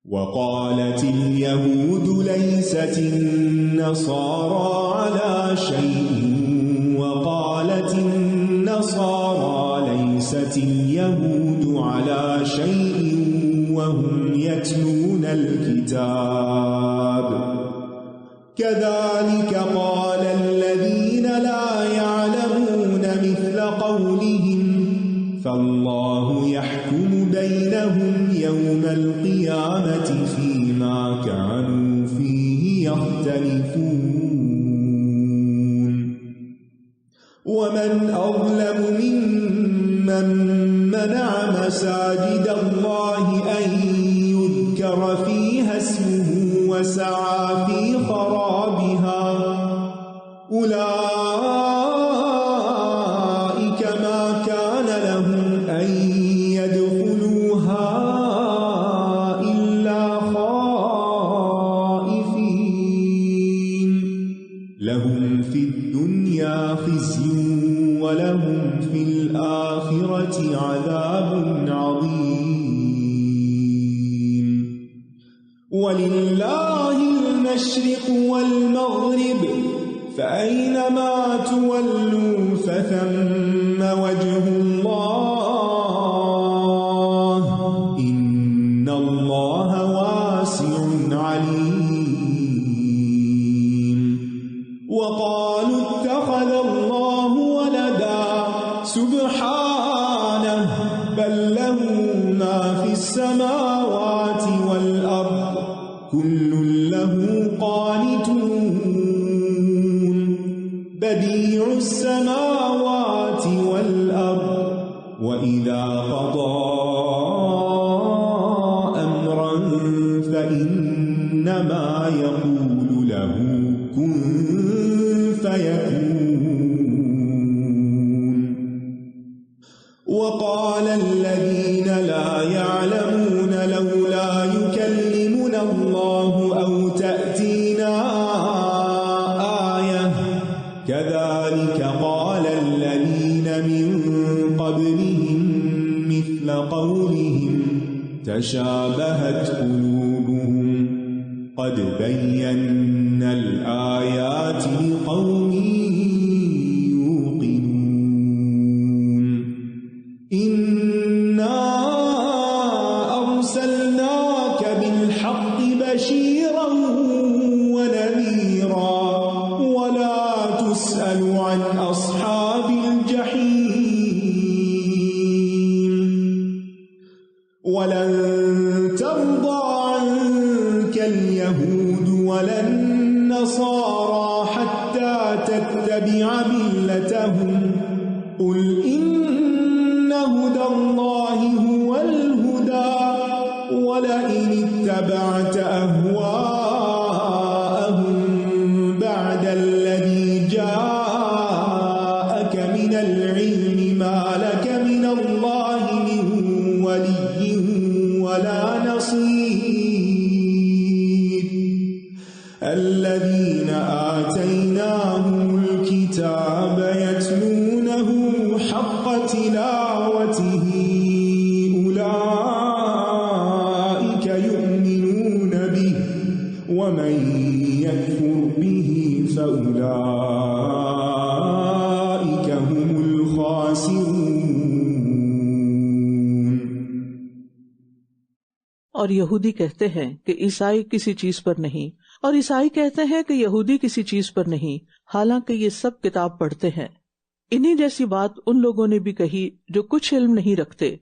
وقالت اليهود ليست النصارى على شيء وقالت النصارى ليست اليهود على شيء وهم يتلون الكتاب كذلك قال الذين لا يعلمون مثل قولهم فالله يحكم بينهم يوم القيامة فيما كانوا فيه يختلفون ومن أظلم ممن منع مساجد الله أن يذكر فيها اسمه وسعى في خرابها أولئك ما كان لهم أن يدخلوها إلا خائفين لهم في الدنيا خزي ولهم في الآخرة عذاب عظيم ولله المشرق والمغرب فأينما تولوا فثم وجه الله إن الله واسع عليم وقالوا اتخذ الله ولدا سبحانه بل له ما في السماوات والأرض كل له قانتون بديع السماوات والأرض وإذا قضى أمرا فإنما يقول له كن فيكون وقال الذين لا يعلمون لولا يكلمنا الله أو تأتينا آية كذلك قال الذين من قبلهم مثل قولهم تشابهت قلوبهم قد بينا الآيات لقوم يوقنون إنا أرسلناك بالحق بشيرا ونذيرا ولا تسأل عن أصحاب الجحيم ولن ترضى عنك اليهود ولا النصارى حتى تتبع ملتهم قل إن هدى الله هو الهدى ولئن اتبعت أهواءهم بعد الذي جاءك من العلم ما لك من الله من ولي ولا نصير الذين آتيناهم الكتاب يتلونه حق تلاوته أولئك يؤمنون به ومن يكفر به فأولئك هم الخاسرون۔ اور یہودی کہتے ہیں کہ عیسائی کسی چیز پر نہیں، اور عیسائی کہتے ہیں کہ یہودی کسی چیز پر نہیں، حالانکہ یہ سب کتاب پڑھتے ہیں۔ انہی جیسی بات ان لوگوں نے بھی کہی جو کچھ علم نہیں رکھتے۔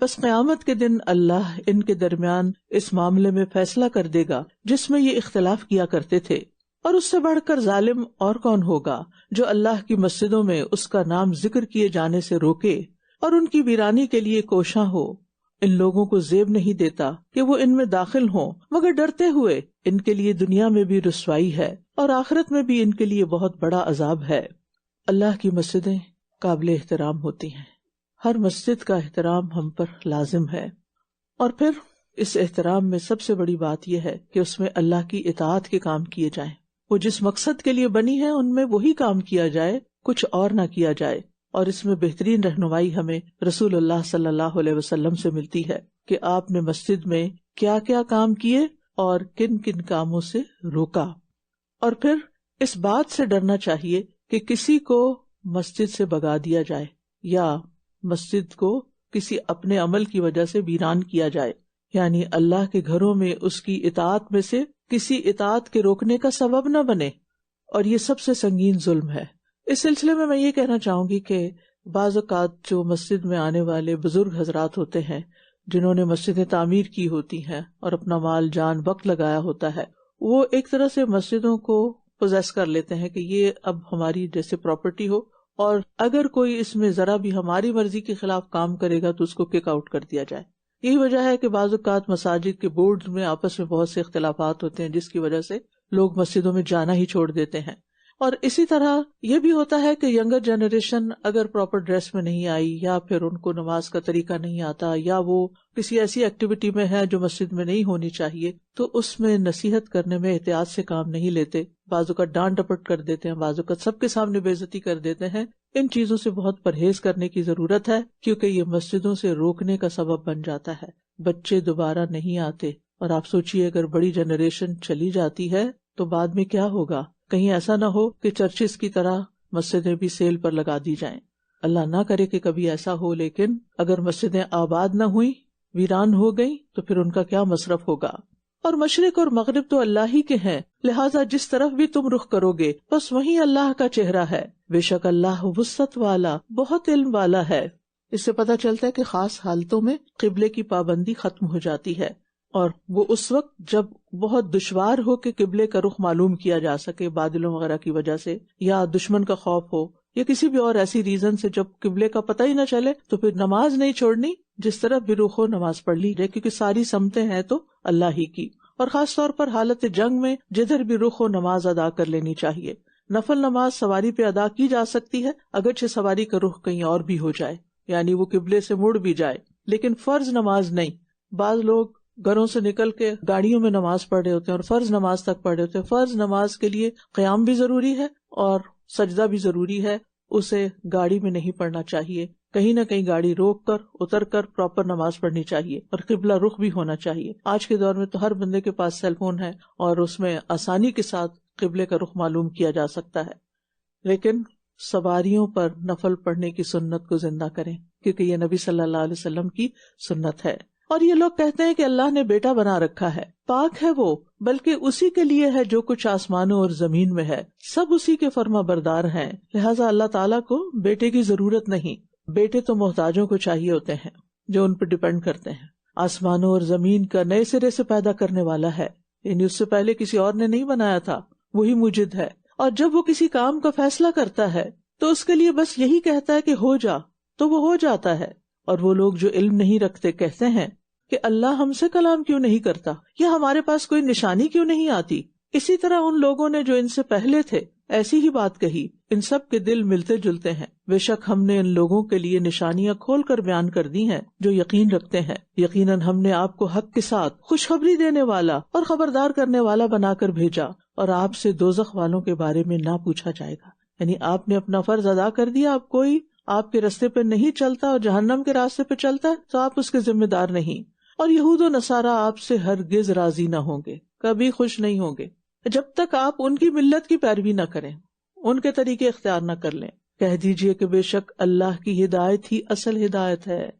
بس قیامت کے دن اللہ ان کے درمیان اس معاملے میں فیصلہ کر دے گا جس میں یہ اختلاف کیا کرتے تھے، اور اس سے بڑھ کر ظالم اور کون ہوگا جو اللہ کی مسجدوں میں اس کا نام ذکر کیے جانے سے روکے اور ان کی ویرانی کے لیے کوشاں ہو۔ ان لوگوں کو زیب نہیں دیتا کہ وہ ان میں داخل ہوں، مگر ڈرتے ہوئے ان کے لیے دنیا میں بھی رسوائی ہے اور آخرت میں بھی ان کے لیے بہت بڑا عذاب ہے۔ اللہ کی مسجدیں قابل احترام ہوتی ہیں، ہر مسجد کا احترام ہم پر لازم ہے، اور پھر اس احترام میں سب سے بڑی بات یہ ہے کہ اس میں اللہ کی اطاعت کے کام کیے جائیں، وہ جس مقصد کے لیے بنی ہے ان میں وہی کام کیا جائے، کچھ اور نہ کیا جائے، اور اس میں بہترین رہنمائی ہمیں رسول اللہ صلی اللہ علیہ وسلم سے ملتی ہے۔ کہ آپ نے مسجد میں کیا کیا کام کیے اور کن کن کاموں سے روکا. اور پھر اس بات سے ڈرنا چاہیے کہ کسی کو مسجد سے بھگا دیا جائے یا مسجد کو کسی اپنے عمل کی وجہ سے ویران کیا جائے، یعنی اللہ کے گھروں میں اس کی اطاعت میں سے کسی اطاعت کے روکنے کا سبب نہ بنے، اور یہ سب سے سنگین ظلم ہے. اس سلسلے میں یہ کہنا چاہوں گی کہ بعض اوقات جو مسجد میں آنے والے بزرگ حضرات ہوتے ہیں جنہوں نے مسجدیں تعمیر کی ہوتی ہیں اور اپنا مال جان وقت لگایا ہوتا ہے، وہ ایک طرح سے مسجدوں کو پوزیس کر لیتے ہیں کہ یہ اب ہماری جیسے پراپرٹی ہو، اور اگر کوئی اس میں ذرا بھی ہماری مرضی کے خلاف کام کرے گا تو اس کو کک آؤٹ کر دیا جائے. یہی وجہ ہے کہ بعض اوقات مساجد کے بورڈز میں آپس میں بہت سے اختلافات ہوتے ہیں جس کی وجہ سے لوگ مسجدوں میں جانا ہی چھوڑ دیتے ہیں. اور اسی طرح یہ بھی ہوتا ہے کہ ینگر جنریشن اگر پراپر ڈریس میں نہیں آئی، یا پھر ان کو نماز کا طریقہ نہیں آتا، یا وہ کسی ایسی ایکٹیویٹی میں ہے جو مسجد میں نہیں ہونی چاہیے، تو اس میں نصیحت کرنے میں احتیاط سے کام نہیں لیتے، بعضوں کا ڈانٹ ڈپٹ کر دیتے ہیں، بعضوں کا سب کے سامنے بے عزتی کر دیتے ہیں. ان چیزوں سے بہت پرہیز کرنے کی ضرورت ہے، کیونکہ یہ مسجدوں سے روکنے کا سبب بن جاتا ہے. بچے دوبارہ نہیں آتے، اور آپ سوچئے اگر بڑی جنریشن چلی جاتی ہے تو بعد میں کیا ہوگا. کہیں ایسا نہ ہو کہ چرچز کی طرح مسجدیں بھی سیل پر لگا دی جائیں. اللہ نہ کرے کہ کبھی ایسا ہو، لیکن اگر مسجدیں آباد نہ ہوئیں، ویران ہو گئیں، تو پھر ان کا کیا مصرف ہوگا. اور مشرق اور مغرب تو اللہ ہی کے ہیں، لہٰذا جس طرف بھی تم رخ کرو گے بس وہیں اللہ کا چہرہ ہے. بے شک اللہ وسعت والا، بہت علم والا ہے. اس سے پتہ چلتا ہے کہ خاص حالتوں میں قبلے کی پابندی ختم ہو جاتی ہے، اور وہ اس وقت جب بہت دشوار ہو کہ قبلے کا رخ معلوم کیا جا سکے بادلوں وغیرہ کی وجہ سے، یا دشمن کا خوف ہو، یا کسی بھی اور ایسی ریزن سے جب قبلے کا پتہ ہی نہ چلے، تو پھر نماز نہیں چھوڑنی، جس طرف بھی رخ ہو نماز پڑھ لی جائے، کیونکہ ساری سمتیں ہیں تو اللہ ہی کی. اور خاص طور پر حالت جنگ میں جدھر بھی رخ ہو نماز ادا کر لینی چاہیے. نفل نماز سواری پہ ادا کی جا سکتی ہے اگرچہ سواری کا رخ کہیں اور بھی ہو جائے، یعنی وہ قبلے سے مڑ بھی جائے، لیکن فرض نماز نہیں. بعض لوگ گھروں سے نکل کے گاڑیوں میں نماز پڑھ رہے ہوتے ہیں اور فرض نماز تک پڑھ رہے ہوتے ہیں. فرض نماز کے لیے قیام بھی ضروری ہے اور سجدہ بھی ضروری ہے، اسے گاڑی میں نہیں پڑھنا چاہیے. کہیں نہ کہیں گاڑی روک کر اتر کر پراپر نماز پڑھنی چاہیے، اور قبلہ رخ بھی ہونا چاہیے. آج کے دور میں تو ہر بندے کے پاس سیل فون ہے اور اس میں آسانی کے ساتھ قبلے کا رخ معلوم کیا جا سکتا ہے. لیکن سواریوں پر نفل پڑھنے کی سنت کو زندہ کریں، کیونکہ یہ نبی صلی اللہ علیہ وسلم کی سنت ہے. اور یہ لوگ کہتے ہیں کہ اللہ نے بیٹا بنا رکھا ہے، پاک ہے وہ، بلکہ اسی کے لیے ہے جو کچھ آسمانوں اور زمین میں ہے، سب اسی کے فرما بردار ہیں، لہٰذا اللہ تعالیٰ کو بیٹے کی ضرورت نہیں. بیٹے تو محتاجوں کو چاہیے ہوتے ہیں جو ان پہ ڈیپینڈ کرتے ہیں. آسمانوں اور زمین کا نئے سرے سے پیدا کرنے والا ہے، یعنی اس سے پہلے کسی اور نے نہیں بنایا تھا، وہی موجد ہے. اور جب وہ کسی کام کا فیصلہ کرتا ہے تو اس کے لیے بس یہی کہتا ہے کہ ہو جا، تو وہ ہو جاتا ہے. اور وہ لوگ جو علم نہیں رکھتے کہتے ہیں کہ اللہ ہم سے کلام کیوں نہیں کرتا، یا ہمارے پاس کوئی نشانی کیوں نہیں آتی. اسی طرح ان لوگوں نے جو ان سے پہلے تھے ایسی ہی بات کہی. ان سب کے دل ملتے جلتے ہیں. بے شک ہم نے ان لوگوں کے لیے نشانیاں کھول کر بیان کر دی ہیں جو یقین رکھتے ہیں. یقیناً ہم نے آپ کو حق کے ساتھ خوشخبری دینے والا اور خبردار کرنے والا بنا کر بھیجا، اور آپ سے دوزخ والوں کے بارے میں نہ پوچھا جائے گا. یعنی آپ نے اپنا فرض ادا کر دیا، اب کوئی آپ کے راستے پہ نہیں چلتا اور جہنم کے راستے پہ چلتا ہے تو آپ اس کے ذمہ دار نہیں. اور یہود و نصارہ آپ سے ہرگز راضی نہ ہوں گے، کبھی خوش نہیں ہوں گے جب تک آپ ان کی ملت کی پیروی نہ کریں، ان کے طریقے اختیار نہ کر لیں. کہہ دیجئے کہ بے شک اللہ کی ہدایت ہی اصل ہدایت ہے.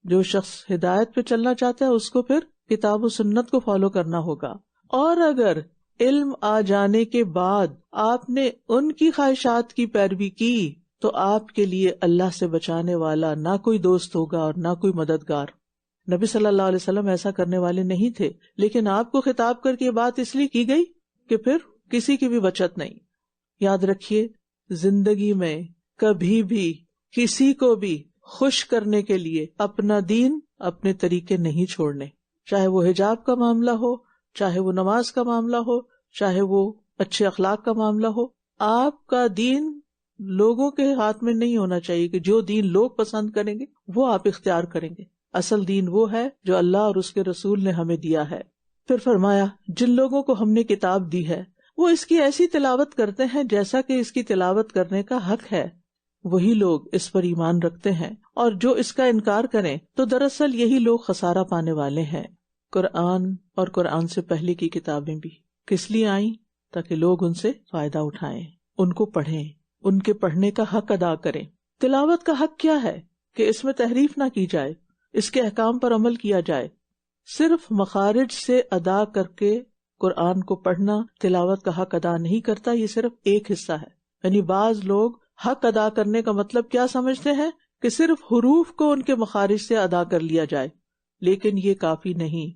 جو شخص ہدایت پہ چلنا چاہتا ہے اس کو پھر کتاب و سنت کو فالو کرنا ہوگا. اور اگر علم آ جانے کے بعد آپ نے ان کی خواہشات کی پیروی کی تو آپ کے لیے اللہ سے بچانے والا نہ کوئی دوست ہوگا اور نہ کوئی مددگار. نبی صلی اللہ علیہ وسلم ایسا کرنے والے نہیں تھے، لیکن آپ کو خطاب کر کے بات اس لیے کی گئی کہ پھر کسی کی بھی بچت نہیں. یاد رکھیے، زندگی میں کبھی بھی کسی کو بھی خوش کرنے کے لیے اپنا دین، اپنے طریقے نہیں چھوڑنے، چاہے وہ حجاب کا معاملہ ہو، چاہے وہ نماز کا معاملہ ہو، چاہے وہ اچھے اخلاق کا معاملہ ہو. آپ کا دین لوگوں کے ہاتھ میں نہیں ہونا چاہیے کہ جو دین لوگ پسند کریں گے وہ آپ اختیار کریں گے. اصل دین وہ ہے جو اللہ اور اس کے رسول نے ہمیں دیا ہے. پھر فرمایا، جن لوگوں کو ہم نے کتاب دی ہے وہ اس کی ایسی تلاوت کرتے ہیں جیسا کہ اس کی تلاوت کرنے کا حق ہے. وہی لوگ اس پر ایمان رکھتے ہیں، اور جو اس کا انکار کریں تو دراصل یہی لوگ خسارہ پانے والے ہیں۔ قرآن اور قرآن سے پہلے کی کتابیں بھی کس لیے آئیں؟ تاکہ لوگ ان سے فائدہ اٹھائیں، ان کو پڑھیں، ان کے پڑھنے کا حق ادا کریں۔ تلاوت کا حق کیا ہے؟ کہ اس میں تحریف نہ کی جائے، اس کے احکام پر عمل کیا جائے۔ صرف مخارج سے ادا کر کے قرآن کو پڑھنا تلاوت کا حق ادا نہیں کرتا، یہ صرف ایک حصہ ہے۔ یعنی بعض لوگ حق ادا کرنے کا مطلب کیا سمجھتے ہیں کہ صرف حروف کو ان کے مخارج سے ادا کر لیا جائے، لیکن یہ کافی نہیں۔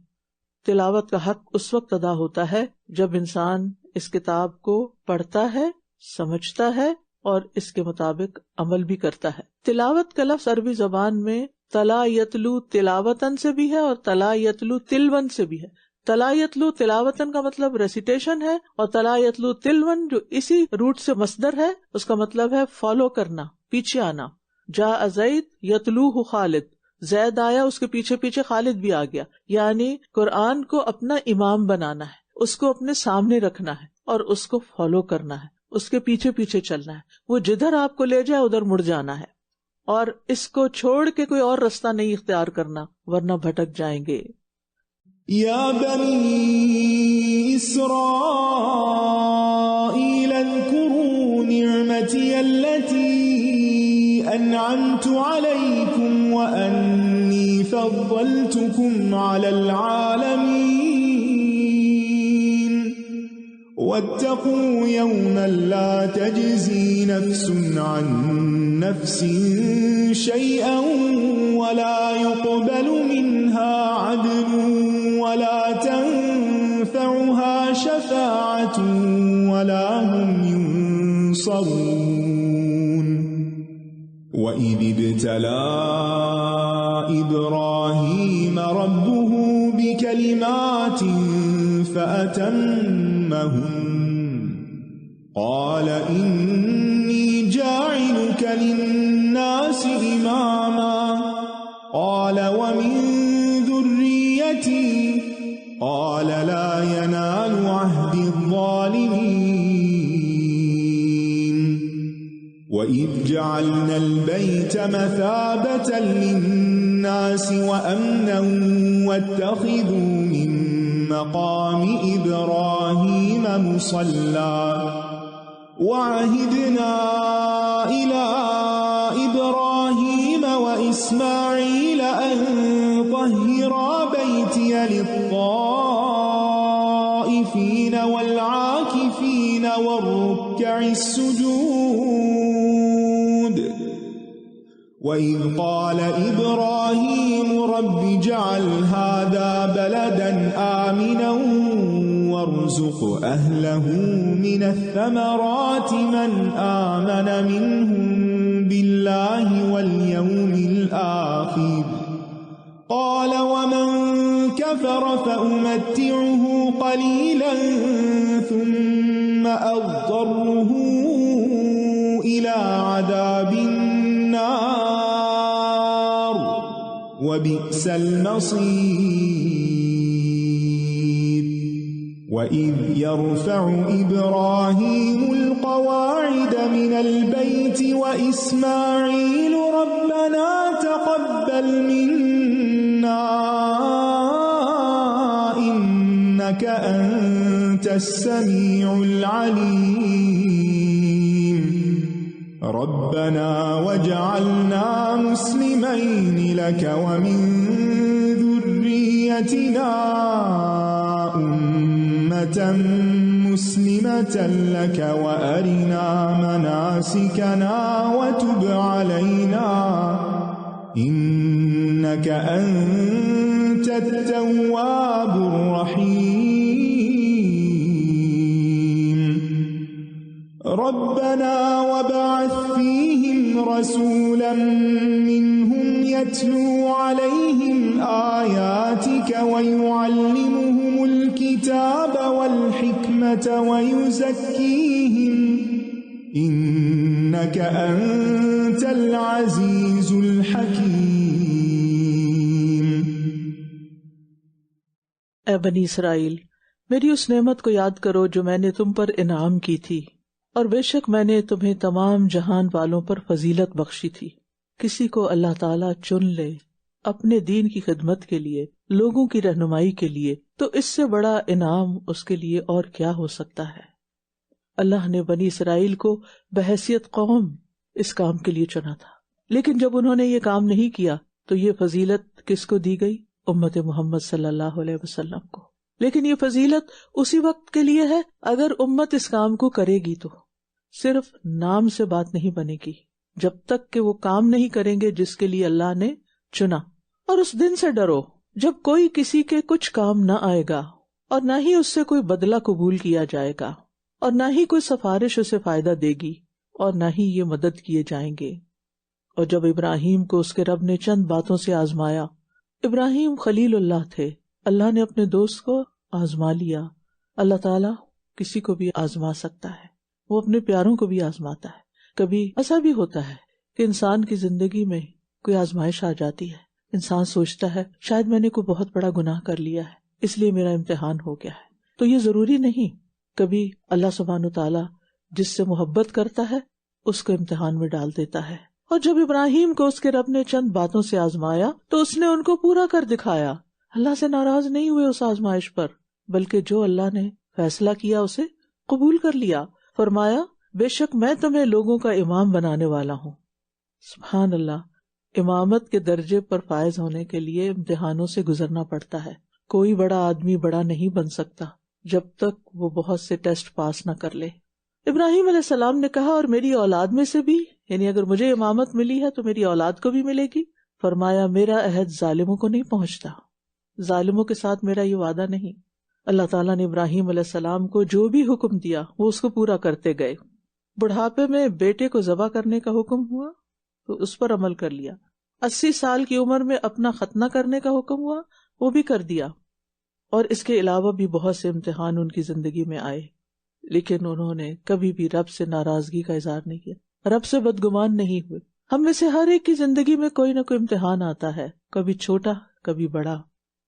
تلاوت کا حق اس وقت ادا ہوتا ہے جب انسان اس کتاب کو پڑھتا ہے، سمجھتا ہے اور اس کے مطابق عمل بھی کرتا ہے۔ تلاوت کا لفظ عربی زبان میں تلا یتلو تلاوتن سے بھی ہے اور تلا یتلو تلون سے بھی ہے۔ تلا یتلو تلاوتن کا مطلب ریسیٹیشن ہے، اور تلا یتلو تلون جو اسی روٹ سے مصدر ہے، اس کا مطلب ہے فالو کرنا، پیچھے آنا۔ جاء زید یتلوہ خالد، زید آیا، اس کے پیچھے پیچھے خالد بھی آ گیا۔ یعنی قرآن کو اپنا امام بنانا ہے، اس کو اپنے سامنے رکھنا ہے اور اس کو فالو کرنا ہے، اس کے پیچھے پیچھے چلنا ہے۔ وہ جدھر آپ کو لے جائے ادھر مڑ جانا ہے، اور اس کو چھوڑ کے کوئی اور رستہ نہیں اختیار کرنا، ورنہ بھٹک جائیں گے۔ یا بنی اسرائیل اذکروا نعمتی التي انعمت علیکم وانی فضلتکم علی العالمین واتقوا یوما لا تجزی نفس عن نفس شیئا ولا يقبل منها عدل ولا تنفعها شفاعة ولا هم ينصرون وَإِذِ ابْتَلَىٰ إِبْرَاهِيمَ رَبُّهُ بِكَلِمَاتٍ فَأَتَمَّهُنَّ قَالَ إِنِّي جَاعِلُكَ لِلنَّاسِ إِمَامًا قَالَ وَمِن ذُرِّيَّتِي قَالَ لَا يَنَالُ عَهْدِي الظَّالِمِينَ وَإِذْ جَعَلْنَا الْبَيْتَ مَثَابَةً لِلنَّاسِ وَأَمْنًا وَاتَّخِذُوا مِن مَّقَامِ إِبْرَاهِيمَ مُصَلًّى وَعَهِدْنَا إِلَىٰ إِبْرَاهِيمَ وَإِسْمَاعِيلَ أَن طَهِّرَا بَيْتِيَ لِلطَّائِفِينَ وَالْعَاكِفِينَ وَالرُّكَّعِ السُّجُودِ وَإِذْ قَالَ إِبْرَاهِيمُ رَبِّ اجْعَلْ هَٰذَا بَلَدًا آمِنًا وَارْزُقْ أَهْلَهُ مِنَ الثَّمَرَاتِ مَنْ آمَنَ مِنْهُم بِاللَّهِ وَالْيَوْمِ الْآخِرِ قَالَ وَمَن كَفَرَ فَأُمَتِّعُهُ قَلِيلًا ثُمَّ أَضْطَرُّهُ إِلَىٰ عَذَابِ النَّارِ وَبِئْسَ الْمَصِيرُ وَإِذْ يَرْفَعُ إِبْرَاهِيمُ الْقَوَاعِدَ مِنَ الْبَيْتِ وَإِسْمَاعِيلُ رَبَّنَا تَقَبَّلْ مِنَّا إِنَّكَ أَنتَ السَّمِيعُ الْعَلِيمُ رَبَّنَا وَاجْعَلْنَا مُسْلِمَيْنِ لَكَ وَمِن ذُرِّيَّتِنَا أُمَّةً مُّسْلِمَةً لَكَ وَأَرِنَا مَنَاسِكَنَا وَتُبْ عَلَيْنَا إِنَّكَ أَنتَ التَّوَّابُ الرَّحِيمُ رَبَّنَا وَابْعَثْ فِيهِمْ رَسُولًا مِّنْهُمْ يَتْلُو عَلَيْهِمْ آيَاتِكَ وَيُعَلِّمُهُمُ الْكِتَابَ وَالْحِكْمَةَ وَيُزَكِّيهِمْ إِنَّكَ أَنتَ الْعَزِيزُ الْحَكِيمُ۔ اے بنی اسرائیل، میری اس نعمت کو یاد کرو جو میں نے تم پر انعام کی تھی، اور بے شک میں نے تمہیں تمام جہان والوں پر فضیلت بخشی تھی. کسی کو اللہ تعالیٰ چن لے اپنے دین کی خدمت کے لیے، لوگوں کی رہنمائی کے لیے، تو اس سے بڑا انعام اس کے لیے اور کیا ہو سکتا ہے. اللہ نے بنی اسرائیل کو بحیثیت قوم اس کام کے لیے چنا تھا، لیکن جب انہوں نے یہ کام نہیں کیا تو یہ فضیلت کس کو دی گئی؟ امت محمد صلی اللہ علیہ وسلم کو. لیکن یہ فضیلت اسی وقت کے لیے ہے اگر امت اس کام کو کرے گی. تو صرف نام سے بات نہیں بنے گی جب تک کہ وہ کام نہیں کریں گے جس کے لیے اللہ نے چنا. اور اس دن سے ڈرو جب کوئی کسی کے کچھ کام نہ آئے گا، اور نہ ہی اس سے کوئی بدلہ قبول کیا جائے گا، اور نہ ہی کوئی سفارش اسے فائدہ دے گی، اور نہ ہی یہ مدد کیے جائیں گے. اور جب ابراہیم کو اس کے رب نے چند باتوں سے آزمایا، ابراہیم خلیل اللہ تھے، اللہ نے اپنے دوست کو آزما لیا. اللہ تعالیٰ کسی کو بھی آزما سکتا ہے، وہ اپنے پیاروں کو بھی آزماتا ہے. کبھی ایسا بھی ہوتا ہے کہ انسان کی زندگی میں کوئی آزمائش آ جاتی ہے، انسان سوچتا ہے شاید میں نے کوئی بہت بڑا گناہ کر لیا ہے اس لیے میرا امتحان ہو گیا ہے. تو یہ ضروری نہیں. کبھی اللہ سبحانہ تعالیٰ جس سے محبت کرتا ہے اس کو امتحان میں ڈال دیتا ہے. اور جب ابراہیم کو اس کے رب نے چند باتوں سے آزمایا تو اس نے ان کو پورا کر دکھایا. اللہ سے ناراض نہیں ہوئے اس آزمائش پر، بلکہ جو اللہ نے فیصلہ کیا اسے قبول کر لیا. فرمایا بے شک میں تمہیں لوگوں کا امام بنانے والا ہوں. سبحان اللہ. امامت کے درجے پر فائز ہونے کے لیے امتحانوں سے گزرنا پڑتا ہے. کوئی بڑا آدمی بڑا نہیں بن سکتا جب تک وہ بہت سے ٹیسٹ پاس نہ کر لے. ابراہیم علیہ السلام نے کہا اور میری اولاد میں سے بھی، یعنی اگر مجھے امامت ملی ہے تو میری اولاد کو بھی ملے گی. فرمایا میرا عہد ظالموں کو نہیں پہنچتا، ظالموں کے ساتھ میرا یہ وعدہ نہیں. اللہ تعالیٰ نے ابراہیم علیہ السلام کو جو بھی حکم دیا وہ اس کو پورا کرتے گئے. بڑھاپے میں بیٹے کو ذبح کرنے کا حکم ہوا تو اس پر عمل کر لیا. 80 سال کی عمر میں اپنا ختنہ کرنے کا حکم ہوا، وہ بھی کر دیا. اور اس کے علاوہ بھی بہت سے امتحان ان کی زندگی میں آئے، لیکن انہوں نے کبھی بھی رب سے ناراضگی کا اظہار نہیں کیا، رب سے بدگمان نہیں ہوئے. ہم میں سے ہر ایک کی زندگی میں کوئی نہ کوئی امتحان آتا ہے، کبھی چھوٹا کبھی بڑا،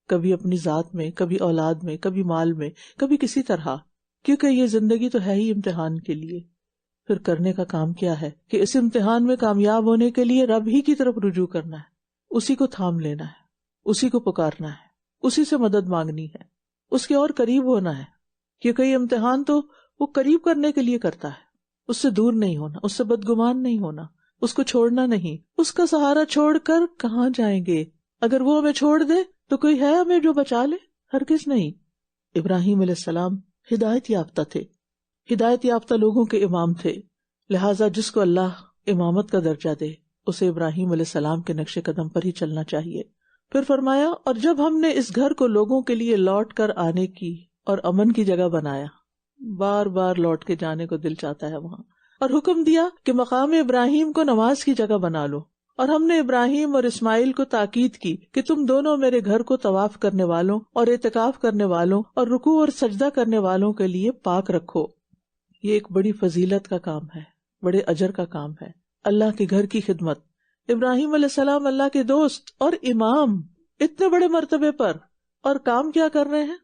کبھی اپنی ذات میں، کبھی اولاد میں، کبھی مال میں، کبھی کسی طرح. کیونکہ یہ زندگی تو ہے ہی امتحان کے لیے. پھر کرنے کا کام کیا ہے کہ اس امتحان میں کامیاب ہونے کے لیے رب ہی کی طرف رجوع کرنا ہے، اسی کو تھام لینا ہے، اسی کو پکارنا ہے، اسی سے مدد مانگنی ہے، اس کے اور قریب ہونا ہے. کیونکہ یہ امتحان تو وہ قریب کرنے کے لیے کرتا ہے، اس سے دور نہیں ہونا، اس سے بدگمان نہیں ہونا، اس کو چھوڑنا نہیں. اس کا سہارا چھوڑ کر کہاں جائیں گے؟ اگر وہ ہمیں چھوڑ دے تو کوئی ہے ہمیں جو بچا لے؟ ہرگز نہیں. ابراہیم علیہ السلام ہدایت یافتہ تھے، ہدایت یافتہ لوگوں کے امام تھے، لہٰذا جس کو اللہ امامت کا درجہ دے اسے ابراہیم علیہ السلام کے نقش قدم پر ہی چلنا چاہیے. پھر فرمایا اور جب ہم نے اس گھر کو لوگوں کے لیے لوٹ کر آنے کی اور امن کی جگہ بنایا، بار بار لوٹ کے جانے کو دل چاہتا ہے وہاں، اور حکم دیا کہ مقام ابراہیم کو نماز کی جگہ بنا لو، اور ہم نے ابراہیم اور اسماعیل کو تاکید کی کہ تم دونوں میرے گھر کو طواف کرنے والوں اور اعتکاف کرنے والوں اور رکوع اور سجدہ کرنے والوں کے لیے پاک رکھو. یہ ایک بڑی فضیلت کا کام ہے، بڑے اجر کا کام ہے، اللہ کے گھر کی خدمت. ابراہیم علیہ السلام اللہ کے دوست اور امام اتنے بڑے مرتبے پر، اور کام کیا کر رہے ہیں؟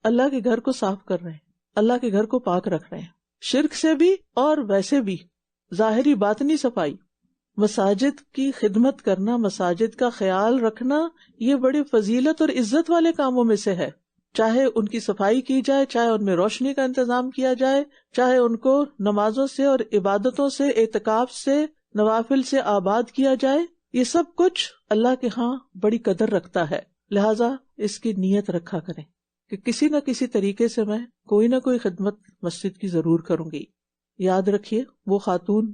اللہ کے گھر کو صاف کر رہے ہیں، اللہ کے گھر کو پاک رکھ رہے ہیں، شرک سے بھی اور ویسے بھی، ظاہری باطنی صفائی. مساجد کی خدمت کرنا، مساجد کا خیال رکھنا، یہ بڑی فضیلت اور عزت والے کاموں میں سے ہے. چاہے ان کی صفائی کی جائے، چاہے ان میں روشنی کا انتظام کیا جائے، چاہے ان کو نمازوں سے اور عبادتوں سے، اعتکاف سے، نوافل سے آباد کیا جائے، یہ سب کچھ اللہ کے ہاں بڑی قدر رکھتا ہے. لہٰذا اس کی نیت رکھا کریں کہ کسی نہ کسی طریقے سے میں کوئی نہ کوئی خدمت مسجد کی ضرور کروں گی. یاد رکھیے وہ خاتون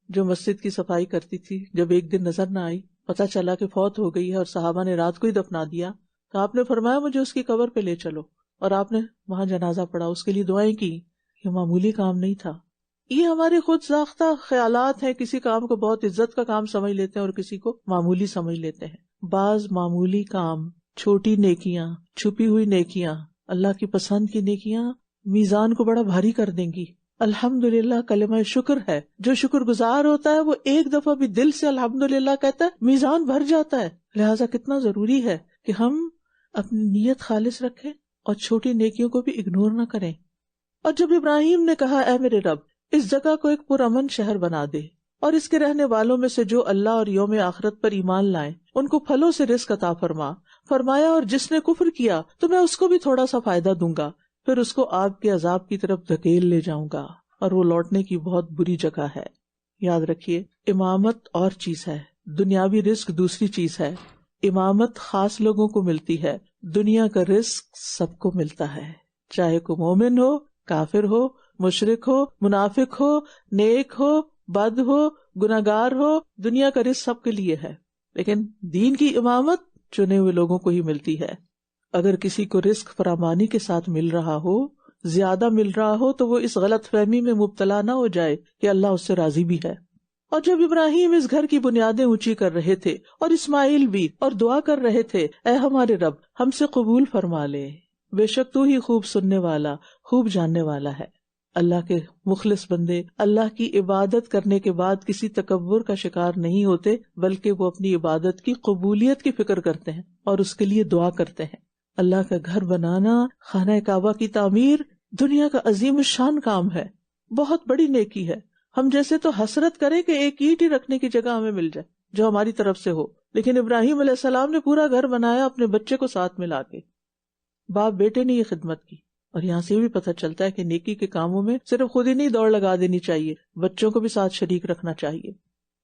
جو مسجد کی صفائی کرتی تھی، جب ایک دن نظر نہ آئی، پتہ چلا کہ فوت ہو گئی ہے اور صحابہ نے رات کو ہی دفنا دیا، تو آپ نے فرمایا مجھے اس کی قبر پہ لے چلو، اور آپ نے وہاں جنازہ پڑھا، اس کے لیے دعائیں کی. یہ معمولی کام نہیں تھا. یہ ہمارے خود ساختہ خیالات ہیں، کسی کام کو بہت عزت کا کام سمجھ لیتے ہیں اور کسی کو معمولی سمجھ لیتے ہیں. بعض معمولی کام، چھوٹی نیکیاں، چھپی ہوئی نیکیاں، اللہ کی پسند کی نیکیاں میزان کو بڑا بھاری کر دیں گی. الحمدللہ کلمہ شکر ہے، جو شکر گزار ہوتا ہے وہ ایک دفعہ بھی دل سے الحمدللہ کہتا ہے، میزان بھر جاتا ہے. لہٰذا کتنا ضروری ہے کہ ہم اپنی نیت خالص رکھیں اور چھوٹی نیکیوں کو بھی اگنور نہ کریں. اور جب ابراہیم نے کہا اے میرے رب اس جگہ کو ایک پرامن شہر بنا دے، اور اس کے رہنے والوں میں سے جو اللہ اور یوم آخرت پر ایمان لائیں ان کو پھلوں سے رزق عطا فرما۔ فرمایا اور جس نے کفر کیا تو میں اس کو بھی تھوڑا سا فائدہ دوں گا، پھر اس کو آگ کے عذاب کی طرف دھکیل لے جاؤں گا، اور وہ لوٹنے کی بہت بری جگہ ہے۔ یاد رکھیے، امامت اور چیز ہے، دنیاوی رزق دوسری چیز ہے۔ امامت خاص لوگوں کو ملتی ہے، دنیا کا رزق سب کو ملتا ہے، چاہے کوئی مومن ہو، کافر ہو، مشرک ہو، منافق ہو، نیک ہو، بد ہو، گناہگار ہو، دنیا کا رزق سب کے لیے ہے، لیکن دین کی امامت چنے ہوئے لوگوں کو ہی ملتی ہے۔ اگر کسی کو رزق فراوانی کے ساتھ مل رہا ہو، زیادہ مل رہا ہو، تو وہ اس غلط فہمی میں مبتلا نہ ہو جائے کہ اللہ اس سے راضی بھی ہے۔ اور جب ابراہیم اس گھر کی بنیادیں اونچی کر رہے تھے اور اسماعیل بھی، اور دعا کر رہے تھے، اے ہمارے رب ہم سے قبول فرما لے، بے شک تو ہی خوب سننے والا، خوب جاننے والا ہے۔ اللہ کے مخلص بندے اللہ کی عبادت کرنے کے بعد کسی تکبر کا شکار نہیں ہوتے، بلکہ وہ اپنی عبادت کی قبولیت کی فکر کرتے ہیں اور اس کے لیے دعا کرتے ہیں۔ اللہ کا گھر بنانا، خانہ کعبہ کی تعمیر دنیا کا عظیم الشان کام ہے، بہت بڑی نیکی ہے۔ ہم جیسے تو حسرت کریں کہ ایک اینٹ ہی رکھنے کی جگہ ہمیں مل جائے جو ہماری طرف سے ہو، لیکن ابراہیم علیہ السلام نے پورا گھر بنایا اپنے بچے کو ساتھ ملا کے۔ باپ بیٹے نے یہ خدمت کی، اور یہاں سے بھی پتہ چلتا ہے کہ نیکی کے کاموں میں صرف خود ہی نہیں دوڑ لگا دینی چاہیے، بچوں کو بھی ساتھ شریک رکھنا چاہیے۔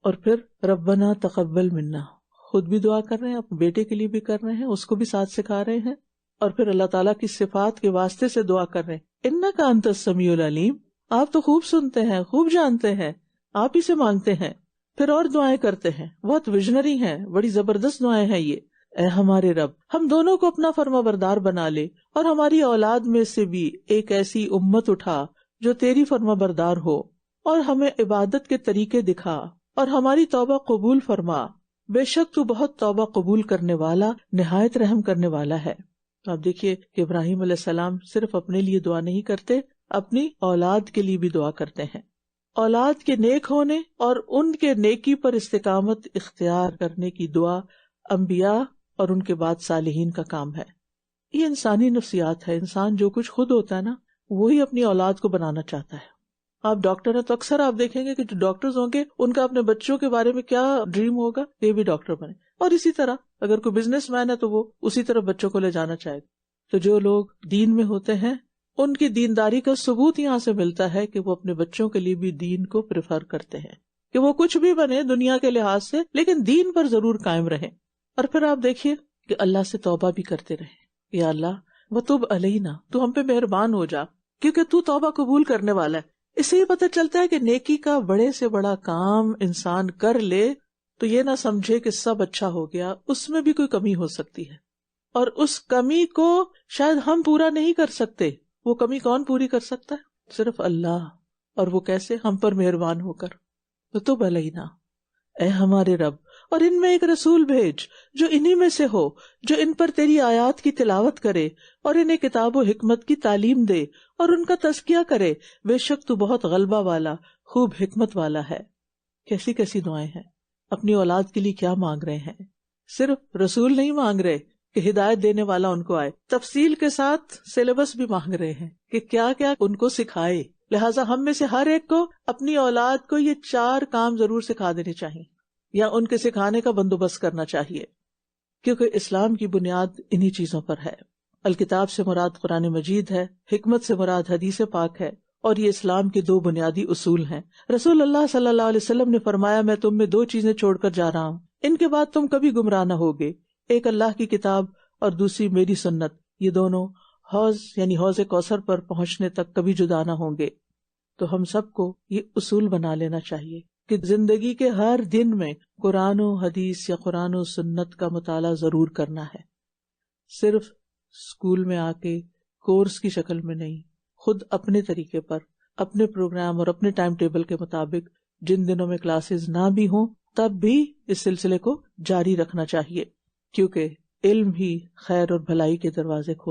اور پھر ربنا تقبل منا، خود بھی دعا کر رہے ہیں، اپنے بیٹے کے لیے بھی کر رہے ہیں، اس کو بھی ساتھ سکھا رہے ہیں، اور پھر اللہ تعالیٰ کی صفات کے واسطے سے دعا کر رہے ہیں، انک انت السمیع العلیم، آپ تو خوب سنتے ہیں، خوب جانتے ہیں، آپ ہی سے مانگتے ہیں۔ پھر اور دعائیں کرتے ہیں، بہت ویژنری ہیں، بڑی زبردست دعائیں ہیں یہ۔ اے ہمارے رب ہم دونوں کو اپنا فرما بردار بنا لے، اور ہماری اولاد میں سے بھی ایک ایسی امت اٹھا جو تیری فرما بردار ہو، اور ہمیں عبادت کے طریقے دکھا، اور ہماری توبہ قبول فرما، بے شک تو بہت توبہ قبول کرنے والا، نہایت رحم کرنے والا ہے۔ تو آپ دیکھیے کہ ابراہیم علیہ السلام صرف اپنے لیے دعا نہیں کرتے، اپنی اولاد کے لیے بھی دعا کرتے ہیں۔ اولاد کے نیک ہونے اور ان کے نیکی پر استقامت اختیار کرنے کی دعا انبیاء اور ان کے بعد صالحین کا کام ہے۔ یہ انسانی نفسیات ہے، انسان جو کچھ خود ہوتا ہے نا، وہی اپنی اولاد کو بنانا چاہتا ہے۔ آپ ڈاکٹر ہیں تو اکثر آپ دیکھیں گے کہ جو ڈاکٹرز ہوں گے ان کا اپنے بچوں کے بارے میں کیا ڈریم ہوگا، یہ بھی ڈاکٹر بنے، اور اسی طرح اگر کوئی بزنس مین ہے تو وہ اسی طرح بچوں کو لے جانا چاہے گا۔ تو جو لوگ دین میں ہوتے ہیں ان کی دینداری کا ثبوت یہاں سے ملتا ہے کہ وہ اپنے بچوں کے لیے بھی دین کو پریفر کرتے ہیں، کہ وہ کچھ بھی بنے دنیا کے لحاظ سے لیکن دین پر ضرور قائم رہیں۔ اور پھر آپ دیکھیے کہ اللہ سے توبہ بھی کرتے رہیں، یا اللہ وتب علینا، تو ہم پہ مہربان ہو جا، کیونکہ تو توبہ قبول کرنے والا ہے۔ اس سے یہ پتہ چلتا ہے کہ نیکی کا بڑے سے بڑا کام انسان کر لے تو یہ نہ سمجھے کہ سب اچھا ہو گیا، اس میں بھی کوئی کمی ہو سکتی ہے، اور اس کمی کو شاید ہم پورا نہیں کر سکتے۔ وہ کمی کون پوری کر سکتا ہے؟ صرف اللہ، اور وہ کیسے؟ ہم پر مہربان ہو کر۔ وتب علینا، اے ہمارے رب، اور ان میں ایک رسول بھیج جو انہی میں سے ہو، جو ان پر تیری آیات کی تلاوت کرے اور انہیں کتاب و حکمت کی تعلیم دے اور ان کا تزکیہ کرے، بے شک تو بہت غلبہ والا، خوب حکمت والا ہے۔ کیسی کیسی دعائیں ہیں، اپنی اولاد کے لیے کیا مانگ رہے ہیں؟ صرف رسول نہیں مانگ رہے کہ ہدایت دینے والا ان کو آئے، تفصیل کے ساتھ سلیبس بھی مانگ رہے ہیں کہ کیا کیا ان کو سکھائے۔ لہٰذا ہم میں سے ہر ایک کو اپنی اولاد کو یہ 4 کام ضرور سکھا دینے چاہیے، یا ان کے سکھانے کا بندوبست کرنا چاہیے، کیونکہ اسلام کی بنیاد انہی چیزوں پر ہے۔ الکتاب سے مراد قرآن مجید ہے، حکمت سے مراد حدیث پاک ہے، اور یہ اسلام کے 2 بنیادی اصول ہیں۔ رسول اللہ صلی اللہ علیہ وسلم نے فرمایا، میں تم میں 2 چیزیں چھوڑ کر جا رہا ہوں، ان کے بعد تم کبھی گمراہ نہ ہوگے، ایک اللہ کی کتاب اور دوسری میری سنت، یہ دونوں حوض یعنی حوض کوثر پر پہنچنے تک کبھی جدا نہ ہوں گے۔ تو ہم سب کو یہ اصول بنا لینا چاہیے کہ زندگی کے ہر دن میں قرآن و حدیث یا قرآن و سنت کا مطالعہ ضرور کرنا ہے، صرف اسکول میں آ کے کورس کی شکل میں نہیں، خود اپنے طریقے پر، اپنے پروگرام اور اپنے ٹائم ٹیبل کے مطابق، جن دنوں میں کلاسز نہ بھی ہوں تب بھی اس سلسلے کو جاری رکھنا چاہیے، کیونکہ علم ہی خیر اور بھلائی کے دروازے کھولتا ہے۔